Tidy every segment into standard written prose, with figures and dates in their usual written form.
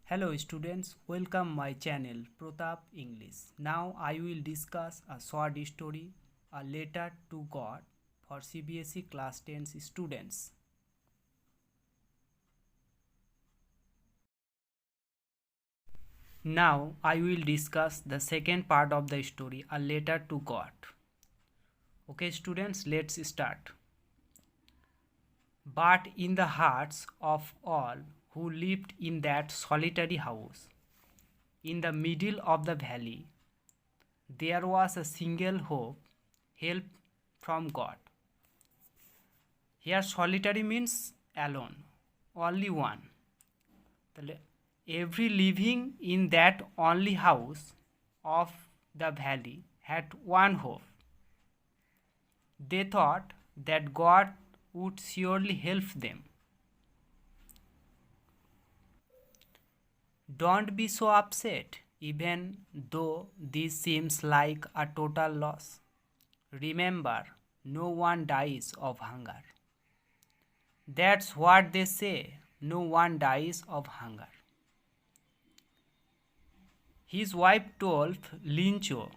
Hello students, welcome my channel Pratap English. Now I will discuss a short story, A Letter to God for CBSE Class 10 students. Now I will discuss the second part of the story, A Letter to God. Okay students, let's start. But in the hearts of all who lived in that solitary house, in the middle of the valley, there was a single hope, help from God. Here solitary means alone, only one. Every living in that only house of the valley had one hope. They thought that God would surely help them. Don't be so upset, even though this seems like a total loss. Remember, no one dies of hunger. That's what they say, no one dies of hunger. His wife told Lincho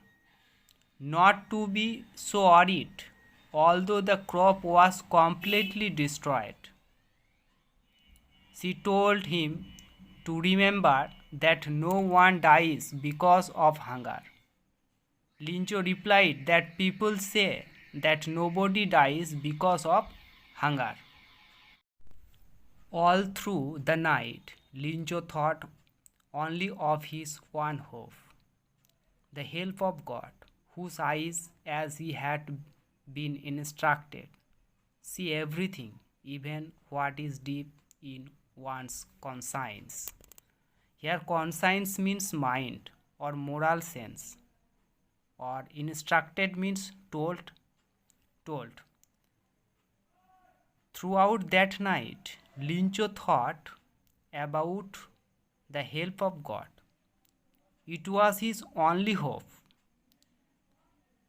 not to be so worried, although the crop was completely destroyed. She told him to remember that no one dies because of hunger. Lincho replied that people say that nobody dies because of hunger. All through the night, Lincho thought only of his one hope, the help of God, whose eyes, as he had been instructed, see everything, even what is deep in one's conscience. Here conscience means mind or moral sense, or instructed means told. Throughout that night, Lincho thought about the help of God. It was his only hope.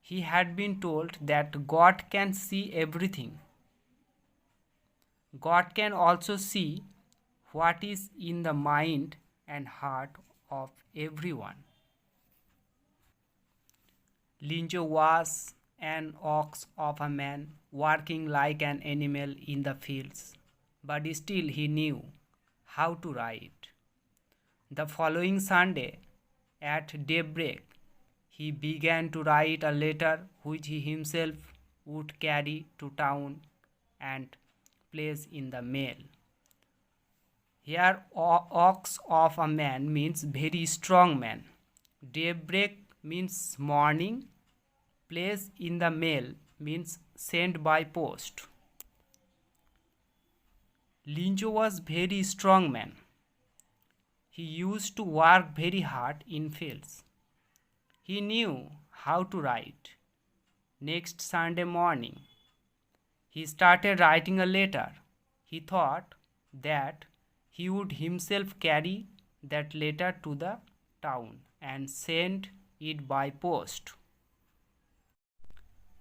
He had been told that God can see everything. God can also see what is in the mind and heart of everyone. Lincho was an ox of a man working like an animal in the fields, but still he knew how to write. The following Sunday, at daybreak, he began to write a letter which he himself would carry to town and place in the mail. Here, ox of a man means very strong man. Daybreak means morning. Place in the mail means sent by post. Lincho was very strong man. He used to work very hard in fields. He knew how to write. Next Sunday morning, he started writing a letter. He thought that he would himself carry that letter to the town and send it by post.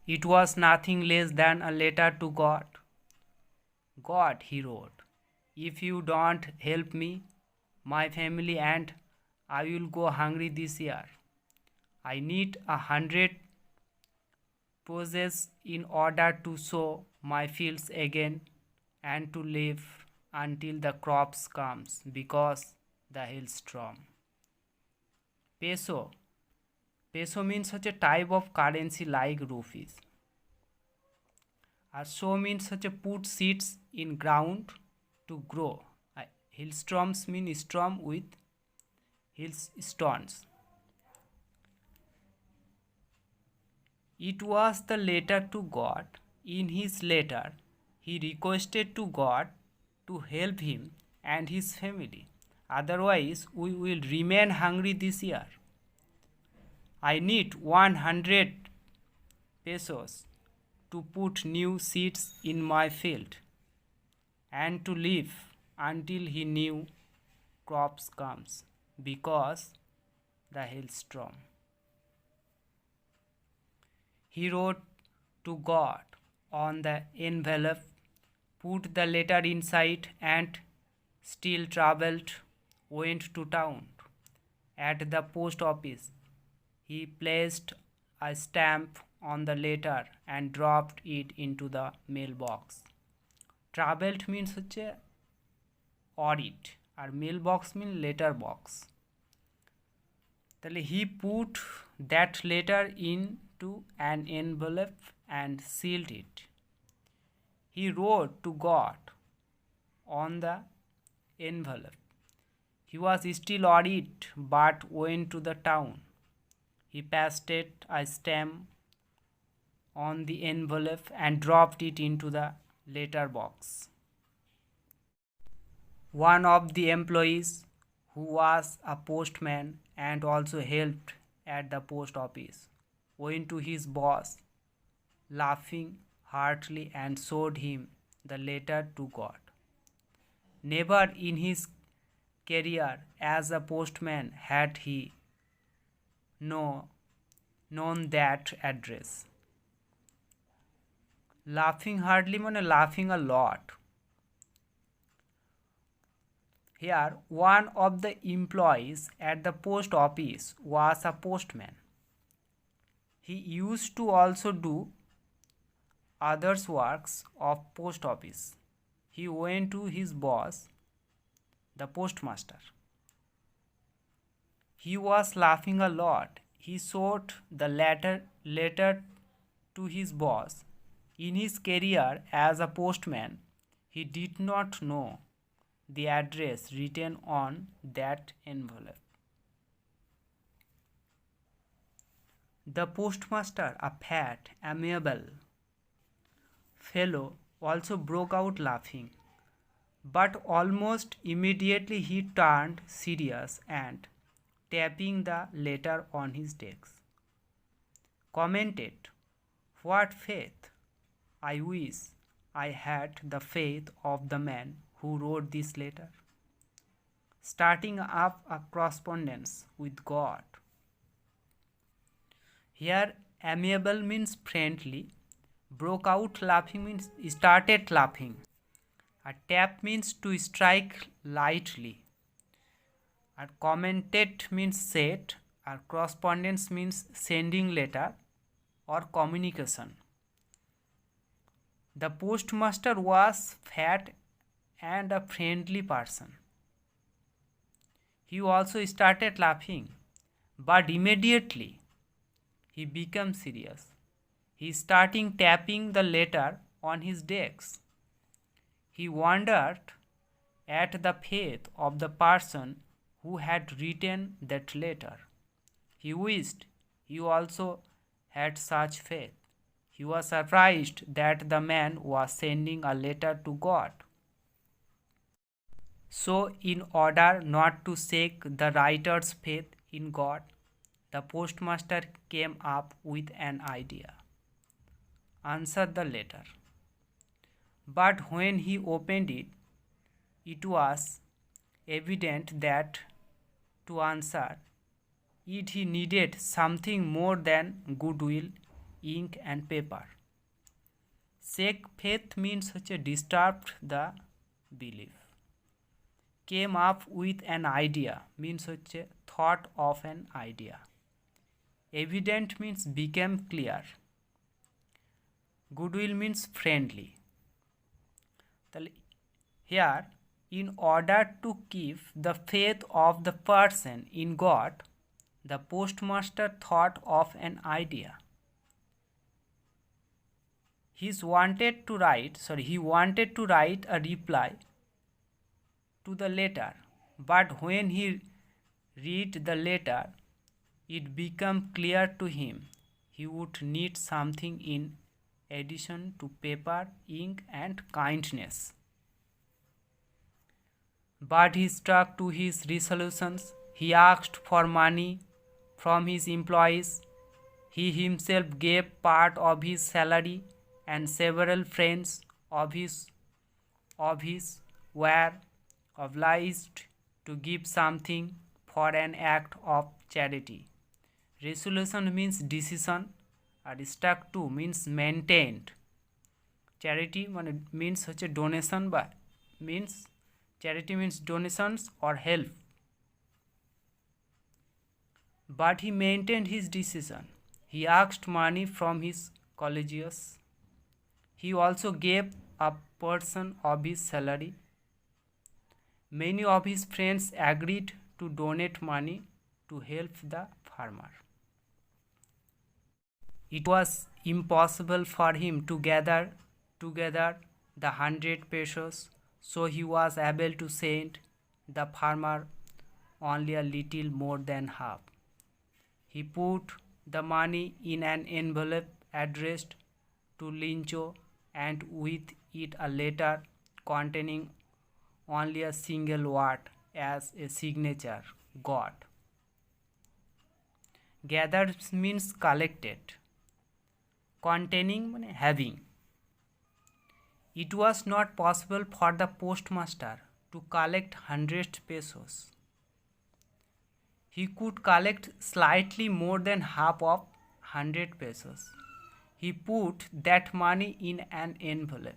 It was nothing less than a letter to God. God, he wrote, if you don't help me, my family and I will go hungry this year. I need 100 poses in order to sow my fields again and to live until the crops comes because the hailstorm. Peso means such a type of currency like rupees. Sow means such a put seeds in ground to grow. Hailstorms mean storm with hailstones. It was the letter to God. In his letter, he requested to God to help him and his family. Otherwise, we will remain hungry this year. I need 100 pesos to put new seeds in my field and to live until he new crops comes because the hailstorm. He wrote to God on the envelope, put the letter inside and still traveled went to town. At the post office, he placed a stamp on the letter and dropped it into the mailbox. Traveled means হচ্ছে audit আর mailbox means letter box. তাহলে he put that letter into an envelope and sealed it. He wrote to God on the envelope. He was still audit but went to the town. He pasted a stamp on the envelope and dropped it into the letter box. One of the employees, who was a postman and also helped at the post office, went to his boss, laughing heartily, and showed him the letter to God. Never in his career as a postman had he known that address. Laughing hardly means laughing a lot. Here, one of the employees at the post office was a postman. He used to also do others works of post office. He went to his boss, the postmaster. He was laughing a lot. He showed the letter to his boss. In his career as a postman, he did not know the address written on that envelope. The postmaster, a fat, amiable fellow, also broke out laughing, but almost immediately he turned serious and, tapping the letter on his desk, commented, "What faith! I wish I had the faith of the man who wrote this letter." Starting up a correspondence with God. Here, amiable means friendly. Broke out laughing means started laughing. A tap means to strike lightly. A commented means said. A correspondence means sending letter or communication. The postmaster was fat and a friendly person. He also started laughing, but immediately he became serious. He started tapping the letter on his desk. He wondered at the faith of the person who had written that letter. He wished he also had such faith. He was surprised that the man was sending a letter to God. So, in order not to shake the writer's faith in God, the postmaster came up with an idea. Answer the letter. But when he opened it, it was evident that to answer it he needed something more than goodwill, ink and paper. Shake faith means disturbed the belief. Came up with an idea means thought of an idea. Evident means became clear. Goodwill means friendly. Here, in order to keep the faith of the person in God, the postmaster thought of an idea. He wanted to write a reply to the letter, but when he read the letter, it became clear to him he would need something in addition to paper, ink and kindness. But he stuck to his resolutions. He asked for money from his employees. He himself gave part of his salary, and several friends of his were obliged to give something for an act of charity. Resolution means decision, and stuck to means maintained. Charity means donation, by means charity means donations or help But he maintained his decision. He asked money from his colleagues. He also gave a portion of his salary. Many of his friends agreed to donate money to help the farmer. It was impossible for him to gather together the 100 pesos, so he was able to send the farmer only a little more than half. He put the money in an envelope addressed to Lincho and with it a letter containing only a single word as a signature, God. Gathered means collected. Containing means having. It was not possible for the postmaster to collect 100 pesos. He could collect slightly more than half of 100 pesos. He put that money in an envelope.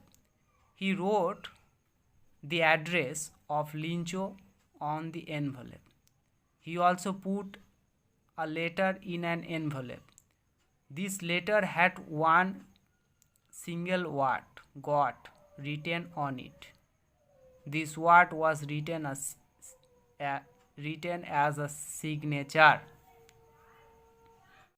He wrote the address of Lincho on the envelope. He also put a letter in an envelope. This letter had one single word, God, written on it. This word was written as a signature.